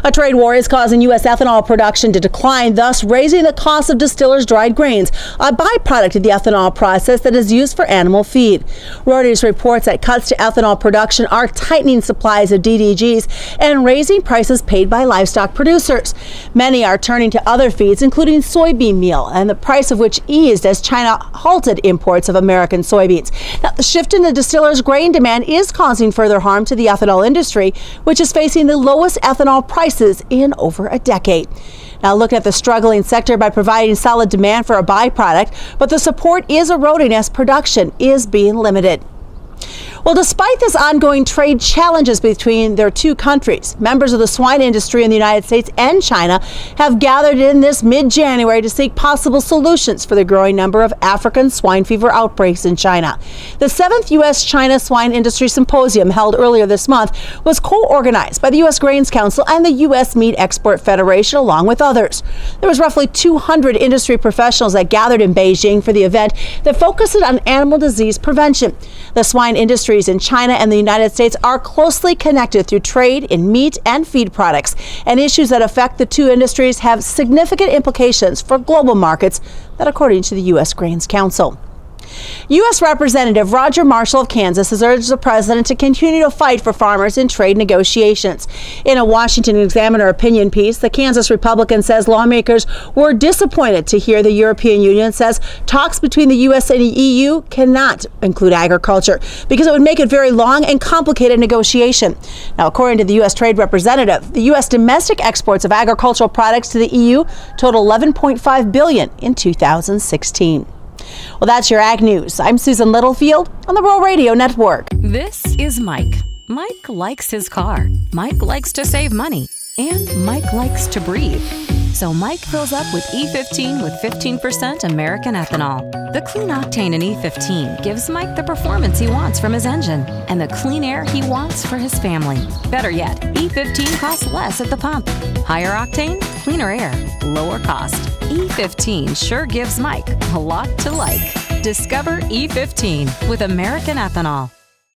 A trade war is causing U.S. ethanol production to decline, thus raising the cost of distillers' dried grains, a byproduct of the ethanol process that is used for animal feed. Reuters reports that cuts to ethanol production are tightening supplies of DDGs and raising prices paid by livestock producers. Many are turning to other feeds, including soybean meal, and the price of which eased as China halted imports of American soybeans. Now, the shift in the distillers' grain demand is causing further harm to the ethanol industry, which is facing the lowest ethanol prices in over a decade. Now, looking at the struggling sector by providing solid demand for a byproduct, but the support is eroding as production is being limited. Well, despite this ongoing trade challenges between their two countries, members of the swine industry in the United States and China have gathered in this mid-January to seek possible solutions for the growing number of African swine fever outbreaks in China. The 7th U.S.-China Swine Industry Symposium held earlier this month was co-organized by the U.S. Grains Council and the U.S. Meat Export Federation, along with others. There was roughly 200 industry professionals that gathered in Beijing for the event that focused on animal disease prevention. The swine industries in China and the United States are closely connected through trade in meat and feed products, and issues that affect the two industries have significant implications for global markets, that according to the U.S. Grains Council. U.S. Representative Roger Marshall of Kansas has urged the president to continue to fight for farmers in trade negotiations. In a Washington Examiner opinion piece, the Kansas Republican says lawmakers were disappointed to hear the European Union says talks between the U.S. and the EU cannot include agriculture because it would make it very long and complicated negotiation. Now, according to the U.S. Trade Representative, the U.S. domestic exports of agricultural products to the EU total $11.5 billion in 2016. Well, that's your Ag News. I'm Susan Littlefield on the Rural Radio Network. This is Mike. Mike likes his car. Mike likes to save money. And Mike likes to breathe. So Mike fills up with E15 with 15% American ethanol. The clean octane in E15 gives Mike the performance he wants from his engine and the clean air he wants for his family. Better yet, E15 costs less at the pump. Higher octane, cleaner air, lower cost. E15 sure gives Mike a lot to like. Discover E15 with American ethanol.